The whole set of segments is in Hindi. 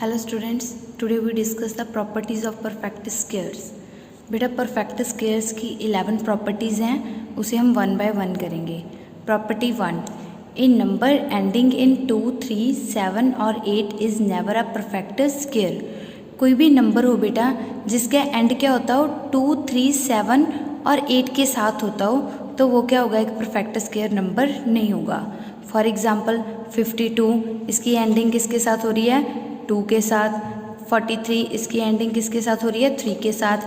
Hello students, today we discuss the properties of perfect squares. बेटा परफेक्ट स्क्वायर्स की 11 प्रॉपर्टीज़ हैं, उसे हम वन बाय वन करेंगे। Property 1, a number ending in 2, 3, 7 और 8 is never a perfect square. कोई भी नंबर हो बेटा जिसका एंड क्या होता हो 2, 3, 7 और 8 के साथ होता हो तो वो क्या होगा, एक परफेक्ट स्क्वायर नंबर नहीं होगा। फॉर एग्ज़ाम्पल 52, इसकी एंडिंग किसके साथ हो रही है 2 के साथ। 43 इसकी एंडिंग किसके साथ हो रही है 3 के साथ।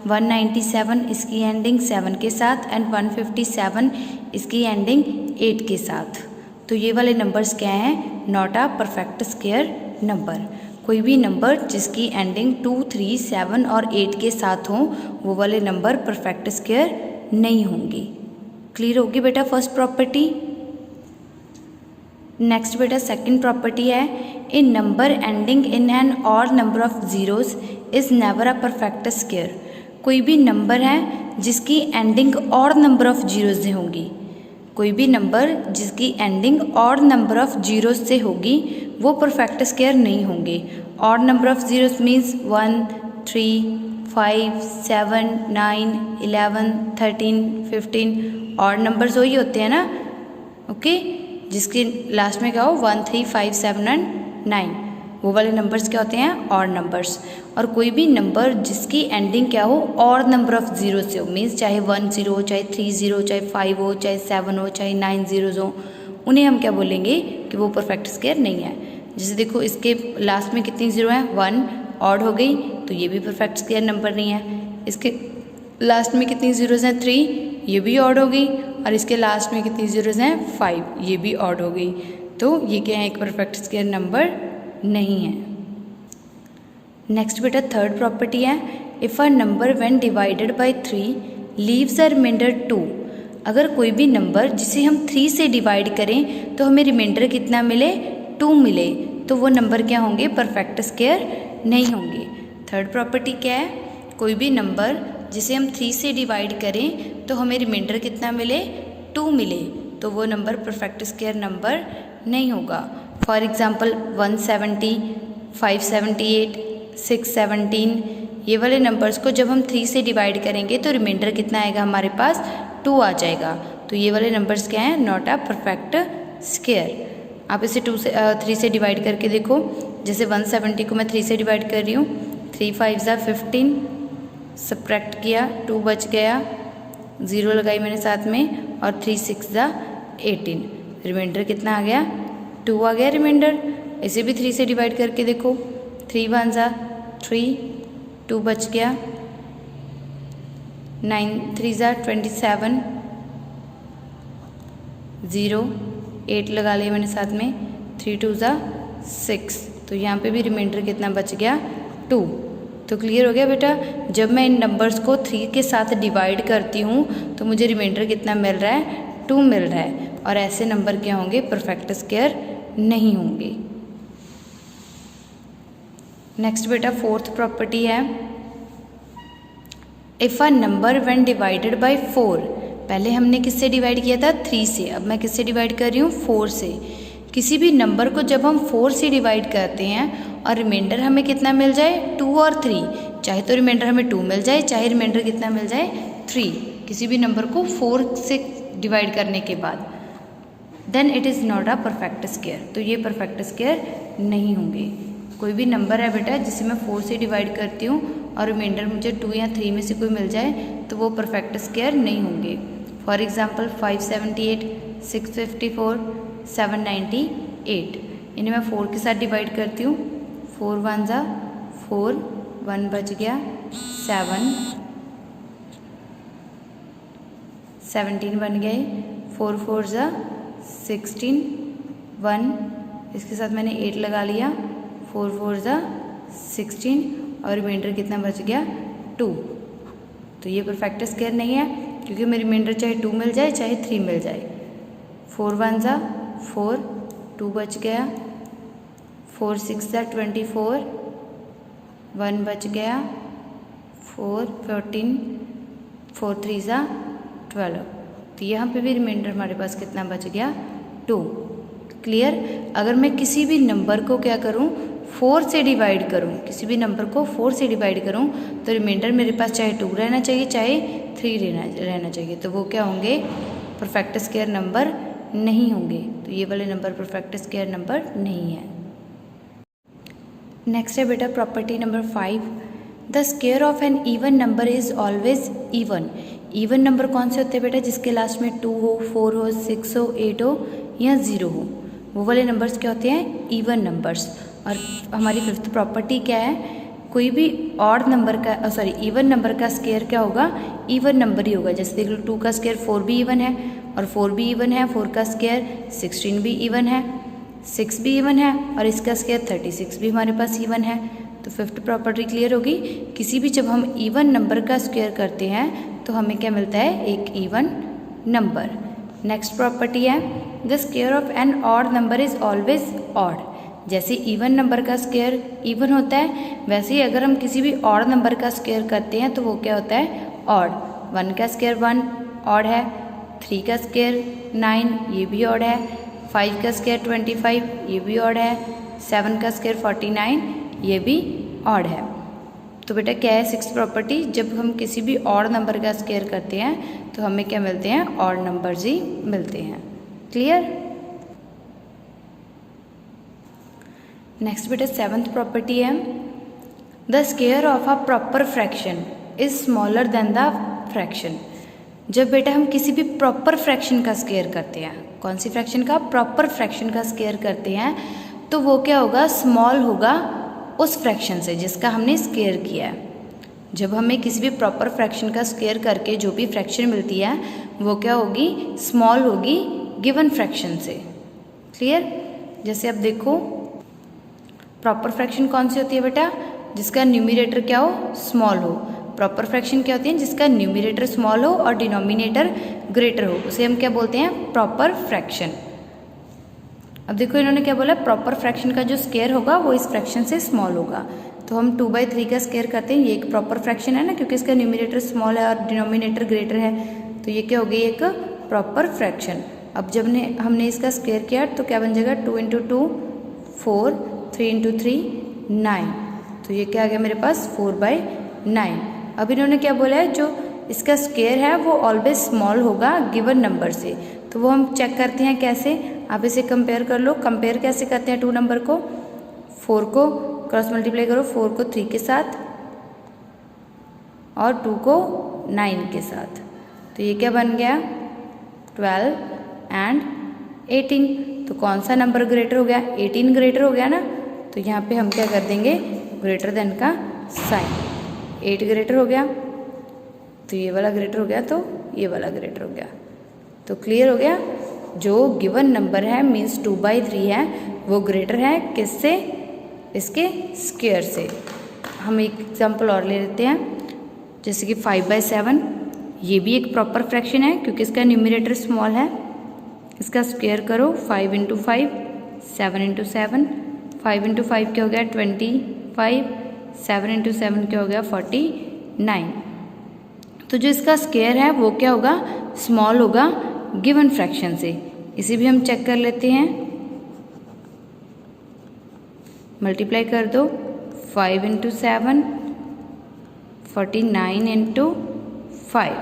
197 इसकी एंडिंग 7 के साथ एंड 157 इसकी एंडिंग 8 के साथ। तो ये वाले नंबर्स क्या हैं, not a perfect square number. कोई भी नंबर जिसकी एंडिंग 2, 3, 7 और 8 के साथ हो वो वाले नंबर परफेक्ट स्क्वायर नहीं होंगे। क्लियर होगी बेटा फर्स्ट प्रॉपर्टी। नेक्स्ट बेटा सेकंड प्रॉपर्टी है, a number ending in an odd number of zeros is never a perfect square. कोई भी नंबर है जिसकी ending odd number of zeros से होगी, कोई भी नंबर जिसकी ending odd number of zeros से होगी वो परफेक्ट स्क्वायर नहीं होंगे। Odd number of zeros means 1, 3, 5, 7, 9, 11, 13, 15 odd numbers वही होते हैं ना, ओके जिसके लास्ट में क्या हो 1, 3, 5, 7 एंड 9 वो वाले नंबर्स क्या होते हैं ऑड नंबर्स। और कोई भी नंबर जिसकी एंडिंग क्या हो ऑड नंबर ऑफ जीरो से हो, मीन्स चाहे 1 0 हो, चाहे 3 0, चाहे 5 हो, चाहे 7 हो, चाहे 9 zeros हो, उन्हें हम क्या बोलेंगे कि वो परफेक्ट स्क्वायर नहीं है। जैसे देखो इसके लास्ट में कितनी जीरो है 1 ऑड हो गई तो ये भी परफेक्ट स्क्वायर नंबर नहीं है। इसके लास्ट में कितनी जीरोज हैं 3, ये भी ऑड हो गई। और इसके लास्ट में कितनी जीरोज हैं 5, ये भी ऑड हो गई। तो ये क्या है, एक परफेक्ट स्क्वायर नंबर नहीं है। नेक्स्ट बेटा थर्ड प्रॉपर्टी है, if a number when divided by 3 leaves a remainder 2। अगर कोई भी नंबर जिसे हम 3 से डिवाइड करें तो हमें रिमाइंडर कितना मिले 2 मिले, तो वो नंबर क्या होंगे, परफेक्ट स्क्वायर नहीं होंगे। थर्ड प्रॉपर्टी क्या है, कोई भी नंबर जिसे हम 3 से डिवाइड करें तो हमें रिमाइंडर कितना मिले 2 मिले, तो वो नंबर परफेक्ट स्क्वायर नंबर नहीं होगा। फॉर एग्ज़ाम्पल 170, 578, 617 ये वाले नंबर्स को जब हम 3 से डिवाइड करेंगे तो रिमाइंडर कितना आएगा हमारे पास 2 आ जाएगा। तो ये वाले नंबर्स क्या हैं, नॉट अ परफेक्ट स्क्वायर। आप इसे 3 से डिवाइड करके देखो। जैसे 170 को मैं 3 से डिवाइड कर रही हूँ, 3 5 15, सब्ट्रैक्ट किया 2 बच गया, 0 लगाई मैंने साथ में और 3 6 18, रिमाइंडर कितना आ गया 2 आ गया रिमाइंडर। इसे भी 3 से डिवाइड करके देखो, 3 1 3, 2 बच गया, 9 3 27, 0 8 लगा लिया मैंने साथ में, 3 2 6, तो यहाँ पे भी रिमाइंडर कितना बच गया 2। तो क्लियर हो गया बेटा, जब मैं इन नंबर्स को 3 के साथ डिवाइड करती हूँ तो मुझे रिमाइंडर कितना मिल रहा है 2 मिल रहा है, और ऐसे नंबर क्या होंगे, परफेक्ट स्क्वायर नहीं होंगे। नेक्स्ट बेटा फोर्थ प्रॉपर्टी है, if a number when divided bye 4, पहले हमने किससे डिवाइड किया था 3 से, अब मैं किससे डिवाइड कर रही हूँ 4 से। किसी भी नंबर को जब हम 4 से डिवाइड करते हैं और रिमाइंडर हमें कितना मिल जाए 2 और 3, चाहे तो रिमाइंडर हमें 2 मिल जाए, चाहे रिमाइंडर कितना मिल जाए 3, किसी भी नंबर को 4 से डिवाइड करने के बाद, then it is not a perfect square. तो ये परफेक्ट स्क्वायर नहीं होंगे। कोई भी नंबर है बेटा जिसे मैं 4 से डिवाइड करती हूँ और रिमाइंडर मुझे 2 या 3 में से कोई मिल जाए तो वो परफेक्ट स्क्वायर नहीं होंगे। फॉर एग्ज़ाम्पल 578, 654, 798, इन्हें मैं 4 के साथ डिवाइड करती हूँ, 4 1 4, 1 बच गया, 7 17 बन गए, 4 4 16, 1 इसके साथ मैंने 8 लगा लिया, 4 4 16 और रिमाइंडर कितना बच गया 2। तो ये परफेक्ट स्क्वायर नहीं है क्योंकि मेरी रिमाइंडर चाहे 2 मिल जाए चाहे 3 मिल जाए। 4 1 4, 2 बच गया, 4 6 24, 1 बच गया, 4 14, 4 3 12, तो यहाँ पे भी रिमाइंडर हमारे पास कितना बच गया 2। क्लियर। अगर मैं किसी भी नंबर को क्या करूँ 4 से डिवाइड करूँ, किसी भी नंबर को 4 से डिवाइड करूँ तो रिमाइंडर मेरे पास चाहे 2 रहना चाहिए चाहे 3 रहना चाहिए, तो वो क्या होंगे, परफेक्ट स्क्वायर नंबर नहीं होंगे। तो ये वाले नंबर परफेक्ट स्क्वायर नंबर नहीं है। नेक्स्ट है बेटा property number 5, the square of an even number is always even. Even number कौन से होते हैं बेटा, जिसके लास्ट में 2 हो, 4 हो, 6 हो, 8 हो या 0 हो, वो वाले नंबर्स क्या होते हैं, इवन नंबर्स। और हमारी फिफ्थ प्रॉपर्टी क्या है, कोई भी ऑड नंबर का इवन नंबर का स्क्वायर क्या होगा, इवन नंबर ही होगा। जैसे देख लो 2 का स्क्वायर 4 भी इवन है और 4 भी इवन है, 4 का स्क्वायर 16 भी इवन है, 6 भी इवन है और इसका स्क्वायर 36 भी हमारे पास इवन है। तो फिफ्थ प्रॉपर्टी क्लियर होगी, किसी भी जब हम इवन नंबर का स्क्वायर करते हैं तो हमें क्या मिलता है, एक इवन नंबर। नेक्स्ट प्रॉपर्टी है the square of an odd number is always odd. जैसे इवन नंबर का स्क्वायर इवन होता है, वैसे ही अगर हम किसी भी ऑड नंबर का स्क्वायर करते हैं तो वो क्या होता है, ऑड। 1 का स्क्वायर 1 ऑड है, 3 का स्क्वायर 9 ये भी ऑड है, 5 का स्क्वायर 25 ये भी ऑड है, 7 का स्क्वायर 49 ये भी ऑड है। तो बेटा क्या है सिक्स्थ प्रॉपर्टी, जब हम किसी भी ऑड नंबर का स्क्वायर करते हैं तो हमें क्या मिलते हैं, ऑड नंबर्स ही मिलते हैं। क्लियर। नेक्स्ट बेटा सेवंथ प्रॉपर्टी है the square of a proper fraction is smaller than the fraction. जब बेटा हम किसी भी प्रॉपर फ्रैक्शन का स्क्वायर करते हैं, कौन सी फ्रैक्शन का, प्रॉपर फ्रैक्शन का स्क्वायर करते हैं, तो वो क्या होगा, स्मॉल होगा उस फ्रैक्शन से जिसका हमने स्क्वायर किया है। जब हमें किसी भी प्रॉपर फ्रैक्शन का स्क्वायर करके जो भी फ्रैक्शन मिलती है वो क्या होगी, स्मॉल होगी गिवन फ्रैक्शन से। क्लियर। जैसे अब देखो प्रॉपर फ्रैक्शन कौन सी होती है बेटा, जिसका न्यूमरेटर क्या हो, स्मॉल हो। प्रॉपर फ्रैक्शन क्या होती है, जिसका न्यूमरेटर स्मॉल हो और डिनोमिनेटर ग्रेटर हो, उसे हम क्या बोलते हैं, प्रॉपर फ्रैक्शन। अब देखो इन्होंने क्या बोला, प्रॉपर फ्रैक्शन का जो स्क्वायर होगा वो इस फ्रैक्शन से स्मॉल होगा। तो हम 2/3 का स्क्वायर करते हैं, ये एक प्रॉपर फ्रैक्शन है ना, क्योंकि इसका न्यूमरेटर स्मॉल है और डिनोमिनेटर ग्रेटर है, तो ये क्या हो गई, एक प्रॉपर फ्रैक्शन। अब जब हमने इसका स्क्वायर किया तो क्या बन जाएगा, 2 × 2 4, 3 × 3 9, तो ये क्या आ गया मेरे पास 4/9। अब इन्होंने क्या बोला है, जो इसका स्क्वायर है वो ऑलवेज स्मॉल होगा गिवन नंबर से। तो वो हम चेक करते हैं कैसे, आप इसे कंपेयर कर लो। कंपेयर कैसे करते हैं, 2 नंबर को 4 को क्रॉस मल्टीप्लाई करो, 4 को 3 के साथ और 2 को 9 के साथ, तो ये क्या बन गया 12 एंड 18। तो कौन सा नंबर ग्रेटर हो गया, 18 ग्रेटर हो गया ना, तो यहाँ पे हम क्या कर देंगे, ग्रेटर देन का साइन। 8 ग्रेटर हो गया तो ये वाला ग्रेटर हो गया, तो ये वाला ग्रेटर हो गया। तो क्लियर हो गया, जो गिवन नंबर है मीन्स 2/3 है, वो ग्रेटर है किससे, इसके स्क्वायर से। हम एक एग्जांपल और ले लेते हैं, जैसे कि 5/7, ये भी एक प्रॉपर फ्रैक्शन है क्योंकि इसका न्यूमरेटर स्मॉल है। इसका स्क्वायर करो, 5 × 5 7 × 7, 5 × 5 क्या हो गया 25, 7 × 7 क्या हो गया 49। तो जो इसका स्क्वायर है वो क्या होगा, स्मॉल होगा गिवन फ्रैक्शन से। इसे भी हम चेक कर लेते हैं, मल्टीप्लाई कर दो, 5 × 7 49 × 5,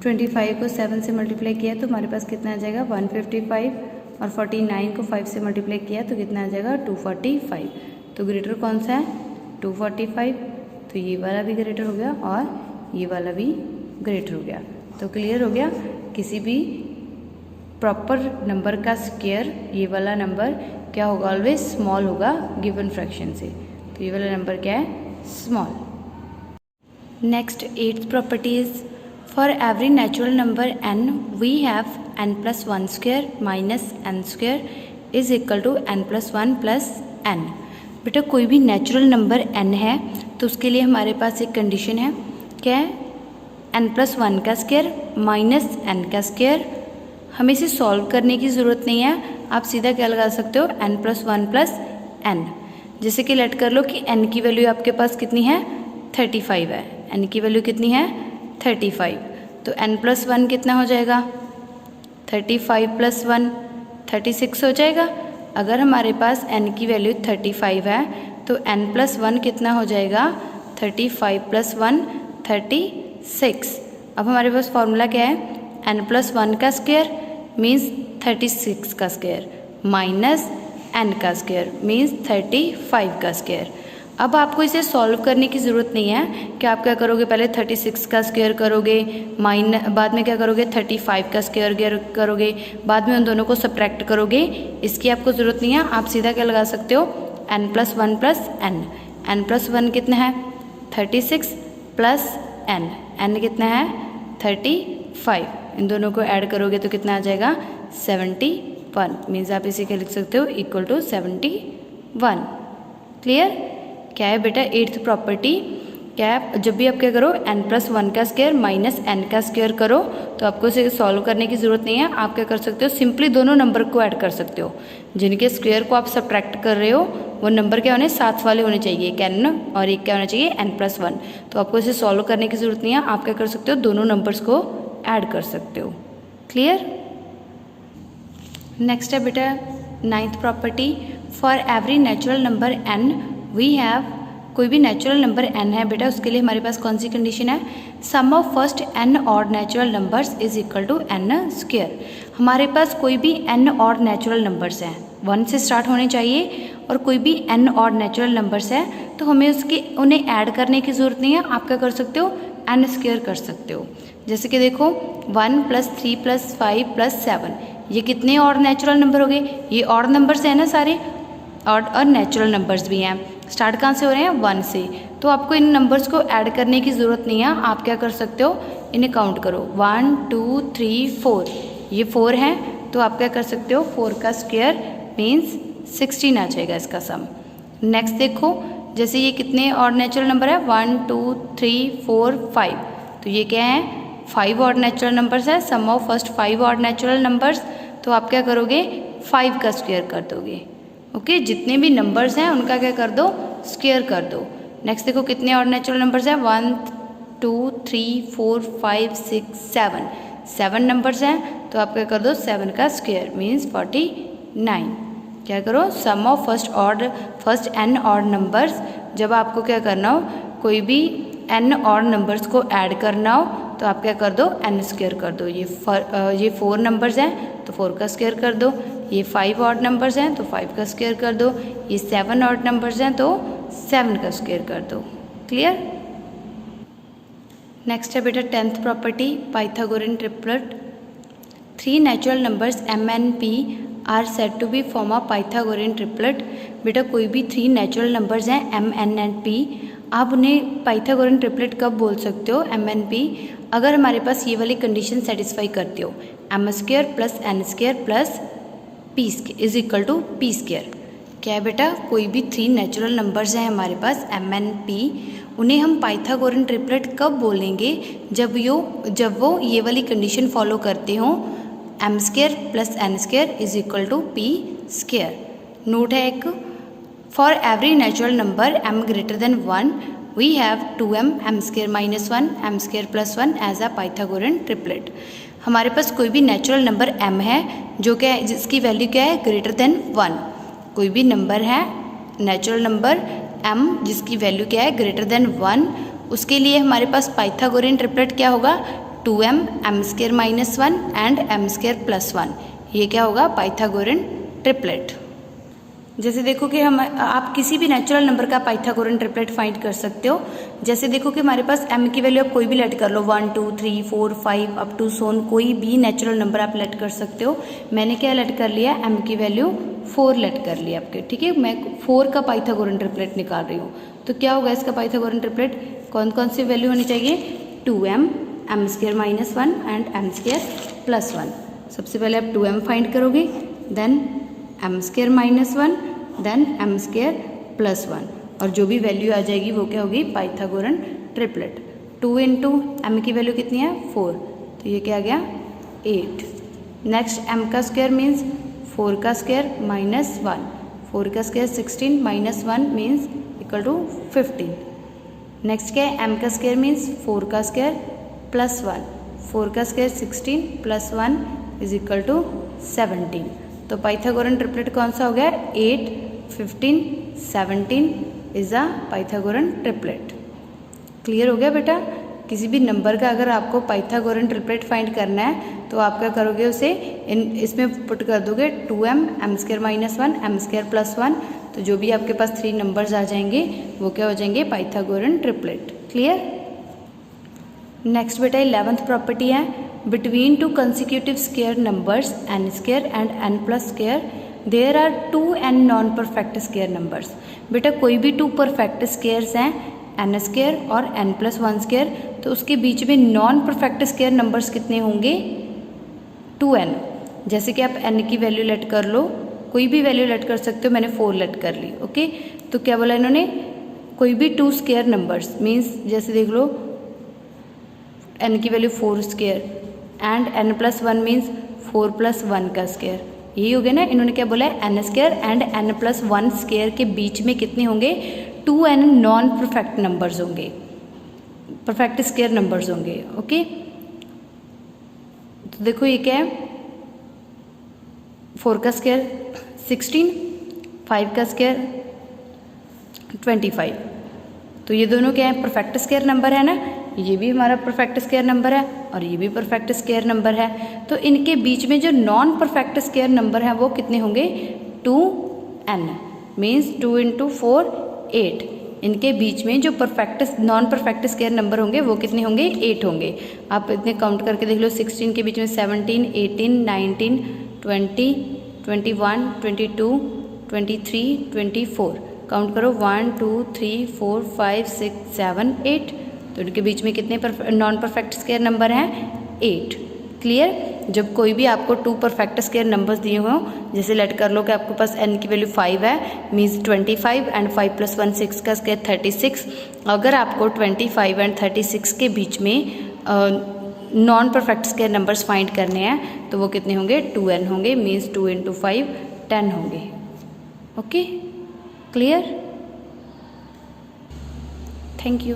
25 को 7 से मल्टीप्लाई किया तो हमारे पास कितना आ जाएगा 155, और 49 को 5 से मल्टीप्लाई किया तो कितना आ जाएगा 245। तो ग्रेटर कौन सा है 245, तो ये वाला भी ग्रेटर हो गया और ये वाला भी ग्रेटर हो गया। तो क्लियर हो गया, किसी भी प्रॉपर नंबर का स्क्वायर ये वाला नंबर क्या होगा, ऑलवेज स्मॉल होगा गिवन फ्रैक्शन से। तो ये वाला नंबर क्या है, small. Next 8th property is for every natural number n we have n+1² minus n² is equal to n+1 + n। बेटा कोई भी नेचुरल नंबर n है तो उसके लिए हमारे पास एक कंडीशन है, क्या है, n+1 का स्क्वायर माइनस n का स्क्वायर। हमें इसे सॉल्व करने की ज़रूरत नहीं है, आप सीधा क्या लगा सकते हो n+1 + n। जैसे कि लेट कर लो कि n की वैल्यू आपके पास कितनी है 35 है, n की वैल्यू कितनी है 35, तो n+1 कितना हो जाएगा 35 + 1 36 हो जाएगा। अगर हमारे पास n की वैल्यू 35 है तो n+1 कितना हो जाएगा, 35 + 1 36। अब हमारे पास फॉर्मूला क्या है, n+1 का स्क्वायर मीन्स 36 का स्क्वायर माइनस n का स्क्वायर मीन्स 35 का स्क्वायर। अब आपको इसे सॉल्व करने की ज़रूरत नहीं है कि आप क्या करोगे, पहले 36 का स्क्वायर करोगे बाद में क्या करोगे 35 का स्क्वायर करोगे, बाद में उन दोनों को सब्ट्रैक्ट करोगे। इसकी आपको ज़रूरत नहीं है, आप सीधा क्या लगा सकते हो, n+1 + n। n+1 कितना है 36 + n कितना है 35। इन दोनों को ऐड करोगे तो कितना आ जाएगा 71। मीन्स आप इसे क्या लिख सकते हो, = 71। क्लियर। क्या है बेटा, 8th प्रॉपर्टी क्या है, जब भी आप क्या करो n+1 का स्क्वायर माइनस n का स्क्वायर करो तो आपको इसे सॉल्व करने की ज़रूरत नहीं है। आप क्या कर सकते हो, सिंपली दोनों नंबर को ऐड कर सकते हो। जिनके स्क्वायर को आप सब्ट्रैक्ट कर रहे हो वो नंबर क्या होने, साथ वाले होने चाहिए, एक n और एक क्या होना चाहिए n+1। तो आपको इसे सॉल्व करने की ज़रूरत नहीं है, आप क्या कर सकते हो, दोनों नंबर्स को ऐड कर सकते हो। क्लियर। नेक्स्ट है बेटा 9th property, for every natural number n we have, कोई भी नेचुरल नंबर n है बेटा, उसके लिए हमारे पास कौन सी कंडीशन है, sum of first n odd natural numbers is equal to n square. हमारे पास कोई भी n ऑड नेचुरल नंबर्स हैं, 1 से स्टार्ट होने चाहिए, और कोई भी n ऑड नेचुरल नंबर्स है तो हमें उन्हें ऐड करने की ज़रूरत नहीं है। आप क्या कर सकते हो, n स्क्वायर कर सकते हो। जैसे कि देखो 1 + 3 + 5 + 7, ये कितने ऑड नेचुरल नंबर हो गए, ये ऑड नंबर्स हैं ना सारे, ऑड और नेचुरल नंबर्स भी हैं। स्टार्ट कहाँ से हो रहे हैं, 1 से। तो आपको इन नंबर्स को ऐड करने की ज़रूरत नहीं है, आप क्या कर सकते हो, इन्हें काउंट करो 1 2 3 4, ये 4 हैं तो आप क्या कर सकते हो, 4 का स्क्वायर मीन्स 16 आ जाएगा इसका सम। नेक्स्ट देखो, जैसे ये कितने ऑड नेचुरल नंबर है, 1 2 3 4 5, तो ये क्या है 5 ऑड नेचुरल नंबर्स है, sum of first 5 odd natural numbers. तो आप क्या करोगे, 5 का स्क्वायर कर दोगे। ओके, जितने भी नंबर्स हैं उनका क्या कर दो, स्क्वायर कर दो। नेक्स्ट देखो कितने ऑड नेचुरल नंबर्स हैं, 1 2 3 4 5 6 7, 7 नंबर्स हैं तो आप क्या कर दो 7 का स्क्वायर मीन्स 49। क्या करो, sum of first n odd numbers. जब आपको क्या करना हो, कोई भी n ऑड नंबर्स को ऐड करना हो तो आप क्या कर दो, n स्क्वायर कर दो। ये 4 नंबर्स हैं तो 4 का स्क्वायर कर दो, ये 5 ऑड नंबर्स हैं तो 5 का स्क्वायर कर दो, ये 7 ऑड नंबर्स हैं तो 7 का स्क्वायर कर दो। क्लियर। नेक्स्ट है बेटा 10th property, Pythagorean triplet. 3 natural numbers m n p are said to be form a Pythagorean triplet. बेटा कोई भी 3 नेचुरल नंबर्स हैं m n and p, आप उन्हें पाइथागोरन ट्रिपलेट कब बोल सकते हो, m n p, अगर हमारे पास ये वाली कंडीशन सेटिस्फाई करती हो, m² + n² + p is equal to p²। क्या है बेटा, कोई भी 3 नेचुरल नंबर्स हैं हमारे पास m n p, उन्हें हम पाइथागोरन ट्रिपलेट कब बोलेंगे, जब वो ये वाली कंडीशन फॉलो करते हों, m² + n² is equal to p²। Note है एक, for every natural number m greater than 1 we have 2m m² - 1 m² + 1 as a Pythagorean triplet. हमारे पास कोई भी नेचुरल नंबर m है जो क्या है, जिसकी वैल्यू क्या है, ग्रेटर देन 1। कोई भी नंबर है नेचुरल नंबर m जिसकी वैल्यू क्या है, ग्रेटर देन 1, उसके लिए हमारे पास पाइथागोरन ट्रिपलेट क्या होगा, 2m m² - 1 एंड m² + 1। ये क्या होगा, पाइथागोरन ट्रिपलेट। जैसे देखो कि आप किसी भी नेचुरल नंबर का पाइथागोरन ट्रिपलेट फाइंड कर सकते हो। जैसे देखो कि हमारे पास m की वैल्यू आप कोई भी लेट कर लो, 1 2 3 4 5 अप टू सोन, कोई भी नेचुरल नंबर आप लेट कर सकते हो। मैंने क्या लेट कर लिया, m की वैल्यू 4 लेट कर लिया आपके, ठीक है। मैं 4 का पाइथागोरन ट्रिपलेट निकाल रही हूँ, तो क्या होगा इसका पाइथागोरन ट्रिपलेट, कौन कौन सी वैल्यू होनी चाहिए, 2m m² - 1 एंड m² + 1। सबसे पहले आप 2m फाइंड करोगे, देन m² - 1, देन m² + 1, और जो भी वैल्यू आ जाएगी वो क्या होगी, पाइथागोरन ट्रिपलेट। 2 × m की वैल्यू कितनी है, 4, तो ये क्या आ गया 8। नेक्स्ट m का स्क्वायर मीन्स 4 का स्क्वायर - 1, 4 का square 16 - 1 means equal to 15। Next क्या है, m का स्क्वायर मीन्स 4 का स्क्वायर + 1, 4 का स्क्वायर 16 + 1 इज इक्वल टू 17। तो पाइथागोरन ट्रिपलेट कौन सा हो गया, 8, 15, 17 is a Pythagorean triplet. Clear हो गया बेटा। किसी भी नंबर का अगर आपको पाइथागोरन ट्रिपलेट फाइंड करना है तो आप क्या करोगे, उसे इसमें पुट कर दोगे 2m, m² - 1, m² + 1, तो जो भी आपके पास 3 नंबर्स आ जाएंगे वो क्या हो जाएंगे, पाइथागोरन ट्रिपलेट। क्लियर। नेक्स्ट बेटा 11th प्रॉपर्टी है, between two consecutive square numbers n² and n+² there are 2n non perfect square numbers. बेटा कोई भी 2 परफेक्ट स्क्वायर्स हैं n² और n+1², तो उसके बीच में नॉन परफेक्ट स्क्वायर नंबर्स कितने होंगे, 2n। जैसे कि आप n की वैल्यू लेट कर लो, कोई भी वैल्यू लेट कर सकते हो, मैंने 4 लेट कर ली। ओके, तो क्या बोला इन्होंने, कोई भी 2 स्क्वायर नंबर्स मीन्स जैसे देख लो n की वैल्यू 4² एंड n+1 मीन्स 4 + 1 का स्क्वायर, यही हो गया ना। इन्होंने क्या बोला है, n² एंड n+1² के बीच में कितने होंगे, 2n नॉन परफेक्ट नंबर्स होंगे, परफेक्ट स्क्वायर नंबर्स होंगे। ओके, तो देखो ये क्या है, 4 का स्क्वायर 16, 5 का स्क्वायर 25, तो ये दोनों क्या है, परफेक्ट स्क्वायर नंबर है ना। ये भी हमारा परफेक्ट स्क्वायर नंबर है और ये भी परफेक्ट स्क्वायर नंबर है, तो इनके बीच में जो नॉन परफेक्ट स्क्वायर नंबर है वो कितने होंगे, 2n मीन्स 2 × 4 8। इनके बीच में जो perfect non perfect square number होंगे वो कितने होंगे, 8 होंगे। आप इतने काउंट करके देख लो, 16 के बीच में 17, 18, 19, 20, 21, 22, 23, 24, काउंट करो 1 2 3 4 5 6 7 8, तो इनके बीच में कितने नॉन परफेक्ट स्क्वायर नंबर हैं, 8। क्लियर। जब कोई भी आपको 2 परफेक्ट स्क्वायर नंबर्स दिए हों, जैसे लेट कर लो कि आपके पास n की वैल्यू 5 है मीन्स 25 एंड 5 + 1 6 का स्क्वायर 36, अगर आपको 25 एंड 36 के बीच में non perfect square numbers find करने हैं तो वो कितने होंगे, 2n होंगे मीन्स 2 × 5 10 होंगे। Okay, clear. Thank you.